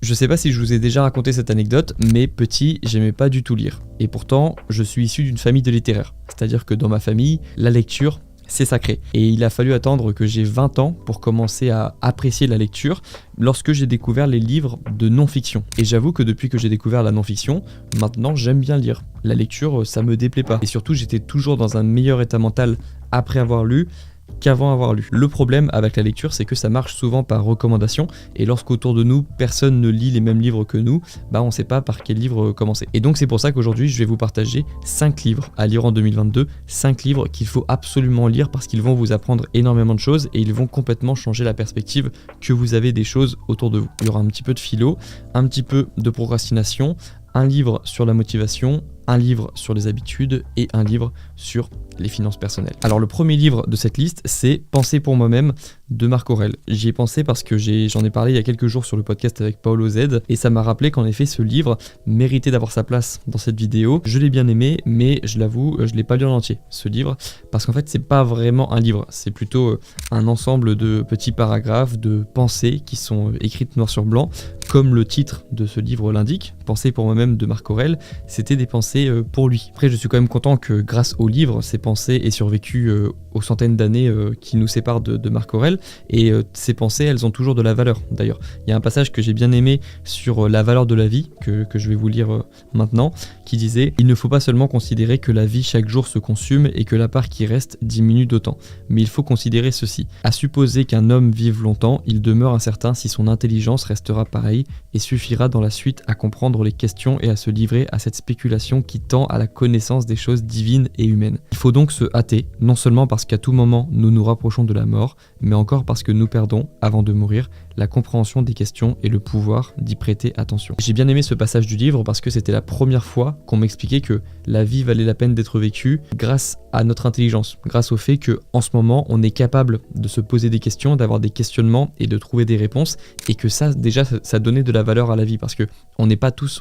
Je sais pas si je vous ai déjà raconté cette anecdote, mais petit, j'aimais pas du tout lire. Et pourtant, je suis issu d'une famille de littéraires. C'est-à-dire que dans ma famille, la lecture, c'est sacré. Et il a fallu attendre que j'ai 20 ans pour commencer à apprécier la lecture lorsque j'ai découvert les livres de non-fiction. Et j'avoue que depuis que j'ai découvert la non-fiction, maintenant j'aime bien lire. La lecture, ça me déplaît pas. Et surtout, j'étais toujours dans un meilleur état mental après avoir lu qu'avant avoir lu. Le problème avec la lecture, c'est que ça marche souvent par recommandation, et lorsqu'autour de nous, personne ne lit les mêmes livres que nous, on sait pas par quel livre commencer. Et donc c'est pour ça qu'aujourd'hui, je vais vous partager 5 livres à lire en 2022, 5 livres qu'il faut absolument lire parce qu'ils vont vous apprendre énormément de choses et ils vont complètement changer la perspective que vous avez des choses autour de vous. Il y aura un petit peu de philo, un petit peu de procrastination, un livre sur la motivation, un livre sur les habitudes et un livre sur les finances personnelles. Alors le premier livre de cette liste, c'est Penser pour moi-même de Marc Aurèle. J'y ai pensé parce que j'en ai parlé il y a quelques jours sur le podcast avec Paolo Z et ça m'a rappelé qu'en effet ce livre méritait d'avoir sa place dans cette vidéo. Je l'ai bien aimé, mais je l'avoue, je l'ai pas lu en entier ce livre parce qu'en fait c'est pas vraiment un livre, c'est plutôt un ensemble de petits paragraphes de pensées qui sont écrites noir sur blanc, comme le titre de ce livre l'indique. Penser pour moi-même de Marc Aurèle, c'était des pensées pour lui. Après je suis quand même content que grâce au livre, ces pensées aient survécu aux centaines d'années qui nous séparent de Marc Aurèle, et ces pensées elles ont toujours de la valeur. D'ailleurs il y a un passage que j'ai bien aimé sur la valeur de la vie que je vais vous lire maintenant, qui disait: il ne faut pas seulement considérer que la vie chaque jour se consume et que la part qui reste diminue d'autant, mais il faut considérer ceci: à supposer qu'un homme vive longtemps, il demeure incertain si son intelligence restera pareille et suffira dans la suite à comprendre les questions et à se livrer à cette spéculation qui tend à la connaissance des choses divines et humaines. Il faut donc se hâter, non seulement parce qu'à tout moment nous nous rapprochons de la mort, mais encore parce que nous perdons, avant de mourir, la compréhension des questions et le pouvoir d'y prêter attention. J'ai bien aimé ce passage du livre parce que c'était la première fois qu'on m'expliquait que la vie valait la peine d'être vécue grâce à notre intelligence, grâce au fait qu'en ce moment on est capable de se poser des questions, d'avoir des questionnements et de trouver des réponses, et que ça déjà ça donnait de la valeur à la vie parce que on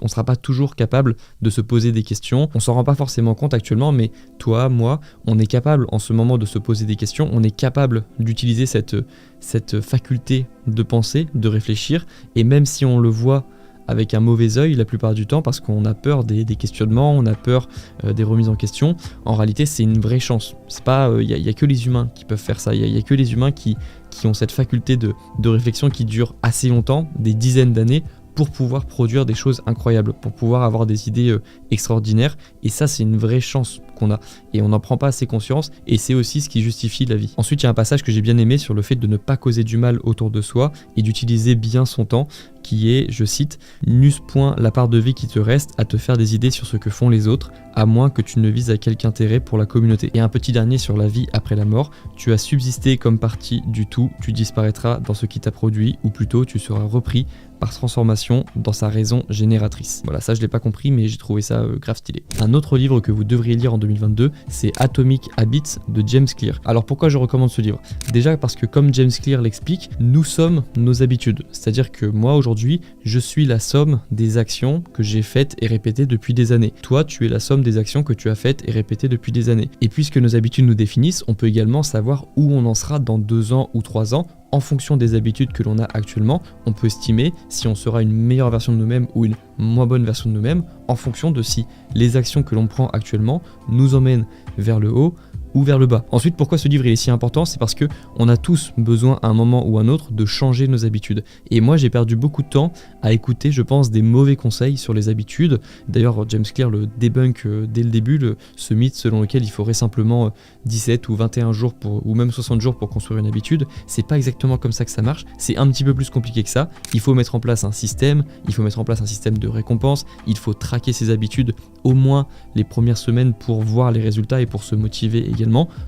sera pas toujours capable de se poser des questions, on s'en rend pas forcément compte actuellement, mais toi, moi, on est capable en ce moment de se poser des questions, on est capable d'utiliser cette faculté de penser, de réfléchir, et même si on le voit avec un mauvais œil la plupart du temps parce qu'on a peur des questionnements, on a peur des remises en question, en réalité c'est une vraie chance. C'est pas, y a que les humains qui peuvent faire ça, il y a que les humains qui ont cette faculté de réflexion qui dure assez longtemps, des dizaines d'années, pour pouvoir produire des choses incroyables, pour pouvoir avoir des idées extraordinaires, et ça c'est une vraie chance qu'on a, et on n'en prend pas assez conscience, et c'est aussi ce qui justifie la vie. Ensuite il y a un passage que j'ai bien aimé sur le fait de ne pas causer du mal autour de soi, et d'utiliser bien son temps, qui est, je cite: n'use point la part de vie qui te reste à te faire des idées sur ce que font les autres, à moins que tu ne vises à quelque intérêt pour la communauté. Et un petit dernier sur la vie après la mort: tu as subsisté comme partie du tout, tu disparaîtras dans ce qui t'a produit, ou plutôt tu seras repris par transformation dans sa raison génératrice. Voilà, ça je l'ai pas compris, mais j'ai trouvé ça grave stylé. Un autre livre que vous devriez lire en 2022, c'est Atomic Habits de James Clear. Alors pourquoi je recommande ce livre? Déjà parce que comme James Clear l'explique, nous sommes nos habitudes. C'est-à-dire que moi aujourd'hui, je suis la somme des actions que j'ai faites et répétées depuis des années. Toi, tu es la somme des actions que tu as faites et répétées depuis des années. Et puisque nos habitudes nous définissent, on peut également savoir où on en sera dans 2 ans ou 3 ans. En fonction des habitudes que l'on a actuellement, on peut estimer si on sera une meilleure version de nous-mêmes ou une moins bonne version de nous-mêmes, en fonction de si les actions que l'on prend actuellement nous emmènent vers le haut ou vers le bas. Ensuite, pourquoi ce livre est si important? C'est parce que on a tous besoin à un moment ou un autre de changer nos habitudes. Et moi, j'ai perdu beaucoup de temps à écouter, je pense, des mauvais conseils sur les habitudes. D'ailleurs, James Clear le débunk dès le début, ce mythe selon lequel il faudrait simplement 17 ou 21 jours ou même 60 jours pour construire une habitude. C'est pas exactement comme ça que ça marche. C'est un petit peu plus compliqué que ça. Il faut mettre en place un système, il faut mettre en place un système de récompense, il faut traquer ses habitudes au moins les premières semaines pour voir les résultats et pour se motiver également.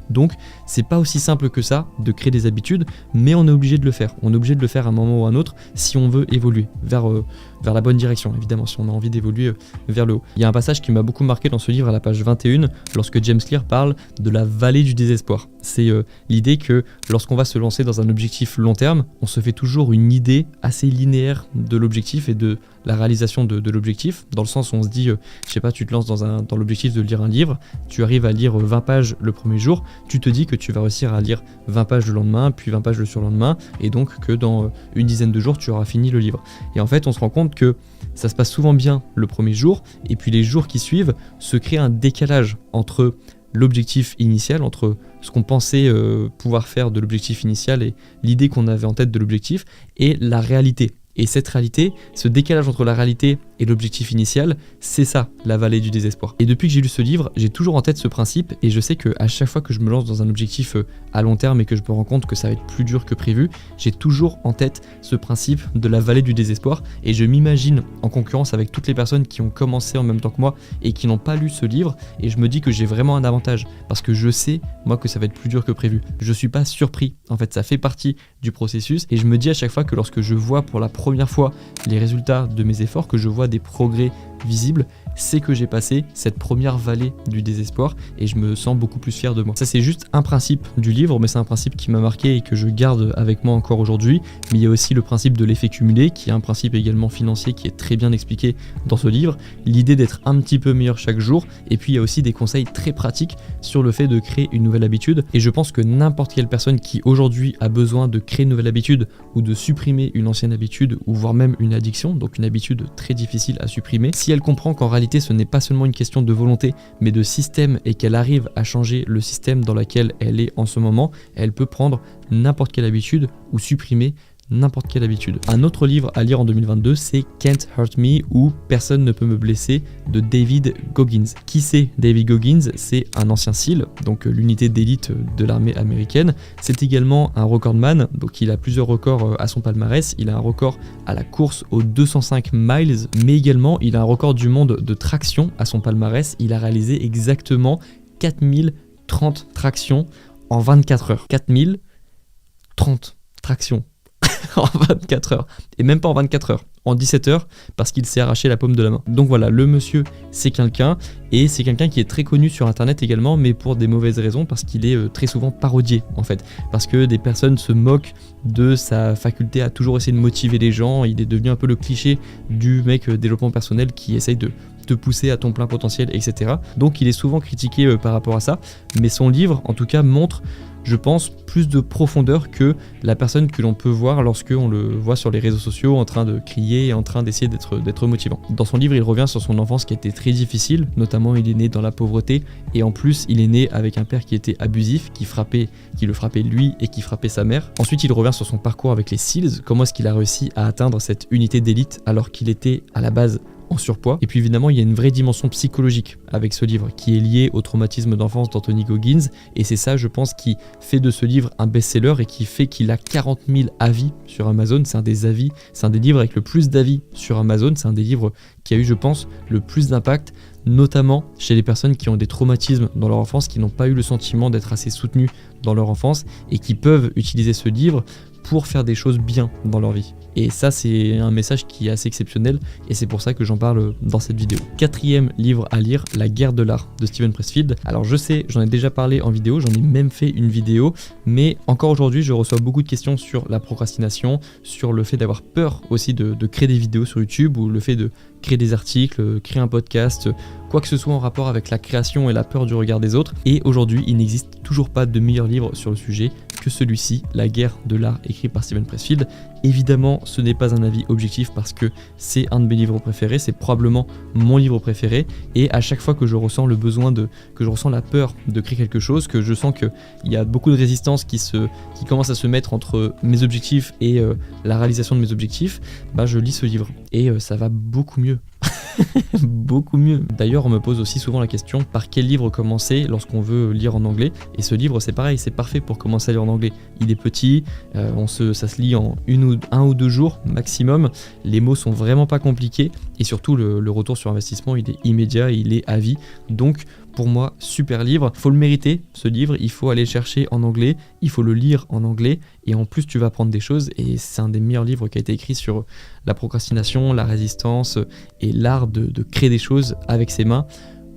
Donc c'est pas aussi simple que ça de créer des habitudes, mais on est obligé de le faire. On est obligé de le faire à un moment ou à un autre si on veut évoluer vers la bonne direction, évidemment, si on a envie d'évoluer vers le haut. Il y a un passage qui m'a beaucoup marqué dans ce livre à la page 21, lorsque James Clear parle de la vallée du désespoir. C'est l'idée que lorsqu'on va se lancer dans un objectif long terme, on se fait toujours une idée assez linéaire de l'objectif et de la réalisation de l'objectif, dans le sens où on se dit, je sais pas, tu te lances dans l'objectif de lire un livre, tu arrives à lire 20 pages le premier jour, tu te dis que tu vas réussir à lire 20 pages le lendemain, puis 20 pages le surlendemain, et donc que dans une dizaine de jours, tu auras fini le livre. Et en fait, on se rend compte que ça se passe souvent bien le premier jour, et puis les jours qui suivent, se crée un décalage entre l'objectif initial, entre ce qu'on pensait pouvoir faire de l'objectif initial et l'idée qu'on avait en tête de l'objectif, et la réalité. Et cette réalité, ce décalage entre la réalité et l'objectif initial, c'est ça, la vallée du désespoir. Et depuis que j'ai lu ce livre, j'ai toujours en tête ce principe, et je sais qu'à chaque fois que je me lance dans un objectif à long terme et que je me rends compte que ça va être plus dur que prévu, j'ai toujours en tête ce principe de la vallée du désespoir, et je m'imagine en concurrence avec toutes les personnes qui ont commencé en même temps que moi et qui n'ont pas lu ce livre, et je me dis que j'ai vraiment un avantage, parce que je sais, moi, que ça va être plus dur que prévu. Je suis pas surpris, en fait, ça fait partie du processus, et je me dis à chaque fois que lorsque je vois pour la première fois les résultats de mes efforts, que je vois des progrès visibles, c'est que j'ai passé cette première vallée du désespoir et je me sens beaucoup plus fier de moi. Ça, c'est juste un principe du livre, mais c'est un principe qui m'a marqué et que je garde avec moi encore aujourd'hui. Mais il y a aussi le principe de l'effet cumulé, qui est un principe également financier qui est très bien expliqué dans ce livre. L'idée d'être un petit peu meilleur chaque jour, et puis il y a aussi des conseils très pratiques sur le fait de créer une nouvelle habitude. Et je pense que n'importe quelle personne qui aujourd'hui a besoin de créer une nouvelle habitude ou de supprimer une ancienne habitude, ou voire même une addiction, donc une habitude très difficile à supprimer, si elle comprend qu'en réalité ce n'est pas seulement une question de volonté mais de système, et qu'elle arrive à changer le système dans lequel elle est en ce moment, elle peut prendre n'importe quelle habitude ou supprimer n'importe quelle habitude. Un autre livre à lire en 2022, c'est Can't Hurt Me ou Personne ne peut me blesser de David Goggins. Qui c'est David Goggins? C'est un ancien SEAL, donc l'unité d'élite de l'armée américaine. C'est également un recordman, donc il a plusieurs records à son palmarès. Il a un record à la course aux 205 miles, mais également il a un record du monde de traction à son palmarès. Il a réalisé exactement 4030 tractions en 24 heures. 4030 tractions en 24 heures, et même pas en 24 heures, en 17 heures, parce qu'il s'est arraché la paume de la main. Donc voilà, le monsieur, c'est quelqu'un, et c'est quelqu'un qui est très connu sur internet également, mais pour des mauvaises raisons, parce qu'il est très souvent parodié en fait, parce que des personnes se moquent de sa faculté à toujours essayer de motiver les gens. Il est devenu un peu le cliché du mec développement personnel qui essaye de te pousser à ton plein potentiel, etc. Donc il est souvent critiqué par rapport à ça, mais son livre en tout cas montre, je pense, plus de profondeur que la personne que l'on peut voir lorsqu'on le voit sur les réseaux sociaux en train de crier et en train d'essayer d'être motivant. Dans son livre, il revient sur son enfance qui a été très difficile, notamment il est né dans la pauvreté, et en plus il est né avec un père qui était abusif, qui le frappait lui et qui frappait sa mère. Ensuite il revient sur son parcours avec les SEALs, comment est-ce qu'il a réussi à atteindre cette unité d'élite alors qu'il était à la base en surpoids. Et puis évidemment il y a une vraie dimension psychologique avec ce livre qui est liée au traumatisme d'enfance d'Anthony Goggins, et c'est ça, je pense, qui fait de ce livre un best-seller et qui fait qu'il a 40 000 avis sur Amazon. C'est un des livres avec le plus d'avis sur Amazon, c'est un des livres qui a eu, je pense, le plus d'impact, notamment chez les personnes qui ont des traumatismes dans leur enfance, qui n'ont pas eu le sentiment d'être assez soutenues dans leur enfance et qui peuvent utiliser ce livre pour faire des choses bien dans leur vie. Et ça, c'est un message qui est assez exceptionnel, et c'est pour ça que j'en parle dans cette vidéo. 4e livre à lire, La guerre de l'art de Steven Pressfield. Alors je sais, j'en ai déjà parlé en vidéo, j'en ai même fait une vidéo, mais encore aujourd'hui je reçois beaucoup de questions sur la procrastination, sur le fait d'avoir peur aussi de créer des vidéos sur YouTube, ou le fait de créer des articles, créer un podcast, quoi que ce soit en rapport avec la création et la peur du regard des autres. Et aujourd'hui, il n'existe toujours pas de meilleur livre sur le sujet que celui-ci, La guerre de l'art, écrit par Steven Pressfield. Évidemment, ce n'est pas un avis objectif parce que c'est un de mes livres préférés, c'est probablement mon livre préféré, et à chaque fois que je ressens le besoin que je ressens la peur de créer quelque chose, que je sens qu'il y a beaucoup de résistance qui commence à se mettre entre mes objectifs et la réalisation de mes objectifs, bah je lis ce livre et ça va beaucoup mieux. Beaucoup mieux. D'ailleurs, on me pose aussi souvent la question par quel livre commencer lorsqu'on veut lire en anglais, et ce livre c'est pareil, c'est parfait pour commencer à lire en anglais. Il est petit, ça se lit en un ou deux jours maximum, les mots sont vraiment pas compliqués, et surtout le retour sur investissement il est immédiat, il est à vie. Donc pour moi, super livre, faut le mériter ce livre, il faut aller le chercher en anglais, il faut le lire en anglais, et en plus tu vas apprendre des choses, et c'est un des meilleurs livres qui a été écrit sur la procrastination, la résistance et l'art de créer des choses avec ses mains.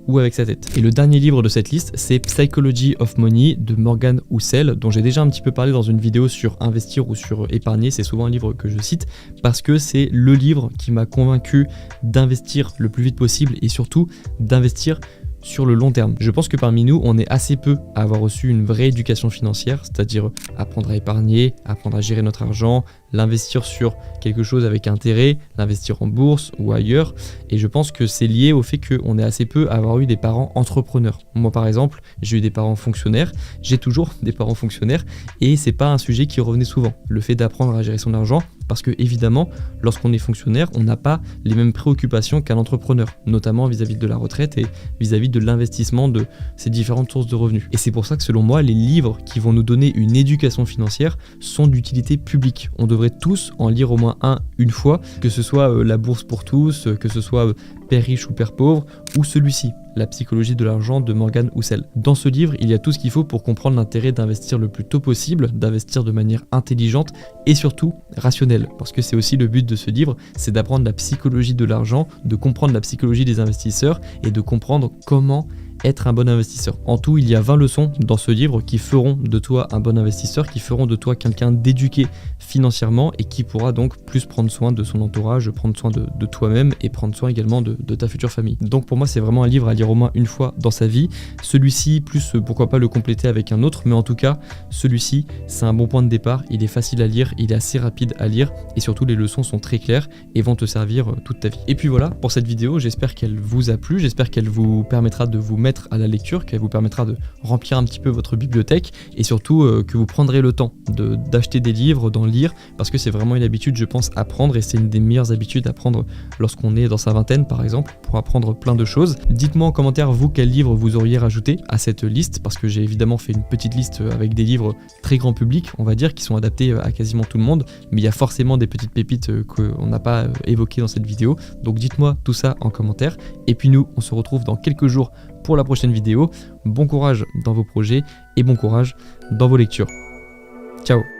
ou avec sa tête. Et le dernier livre de cette liste, c'est Psychology of Money de Morgan Housel, dont j'ai déjà un petit peu parlé dans une vidéo sur investir ou sur épargner. C'est souvent un livre que je cite parce que c'est le livre qui m'a convaincu d'investir le plus vite possible et surtout d'investir sur le long terme. Je pense que parmi nous, on est assez peu à avoir reçu une vraie éducation financière, c'est-à-dire apprendre à épargner, apprendre à gérer notre argent, l'investir sur quelque chose avec intérêt, l'investir en bourse ou ailleurs. Et je pense que c'est lié au fait qu'on est assez peu à avoir eu des parents entrepreneurs. Moi par exemple, j'ai eu des parents fonctionnaires, j'ai toujours des parents fonctionnaires et c'est pas un sujet qui revenait souvent. Le fait d'apprendre à gérer son argent, parce que évidemment, lorsqu'on est fonctionnaire, on n'a pas les mêmes préoccupations qu'un entrepreneur, notamment vis-à-vis de la retraite et vis-à-vis de l'investissement de ces différentes sources de revenus. Et c'est pour ça que selon moi, les livres qui vont nous donner une éducation financière sont d'utilité publique. On devrait tous en lire au moins une fois, que ce soit La bourse pour tous, que ce soit Père riche ou Père pauvre, ou celui-ci, La psychologie de l'argent de Morgan Housel. Dans ce livre, il y a tout ce qu'il faut pour comprendre l'intérêt d'investir le plus tôt possible, d'investir de manière intelligente et surtout rationnelle. Parce que c'est aussi le but de ce livre, c'est d'apprendre la psychologie de l'argent, de comprendre la psychologie des investisseurs et de comprendre comment être un bon investisseur. En tout, il y a 20 leçons dans ce livre qui feront de toi un bon investisseur, qui feront de toi quelqu'un d'éduqué financièrement et qui pourra donc plus prendre soin de son entourage, prendre soin de toi-même et prendre soin également de ta future famille. Donc pour moi, c'est vraiment un livre à lire au moins une fois dans sa vie. Celui-ci, plus pourquoi pas le compléter avec un autre, mais en tout cas, celui-ci, c'est un bon point de départ. Il est facile à lire, il est assez rapide à lire et surtout les leçons sont très claires et vont te servir toute ta vie. Et puis voilà pour cette vidéo, j'espère qu'elle vous a plu, j'espère qu'elle vous permettra de vous mettre à la lecture, qu'elle vous permettra de remplir un petit peu votre bibliothèque et surtout que vous prendrez le temps d'acheter des livres, d'en lire, parce que c'est vraiment une habitude, je pense, à prendre et c'est une des meilleures habitudes à prendre lorsqu'on est dans sa vingtaine par exemple, pour apprendre plein de choses. Dites-moi en commentaire vous quel livre vous auriez rajouté à cette liste, parce que j'ai évidemment fait une petite liste avec des livres très grand public, on va dire, qui sont adaptés à quasiment tout le monde, mais il y a forcément des petites pépites qu'on n'a pas évoquées dans cette vidéo, donc dites-moi tout ça en commentaire, et puis nous on se retrouve dans quelques jours pour la prochaine vidéo. Bon courage dans vos projets et bon courage dans vos lectures. Ciao.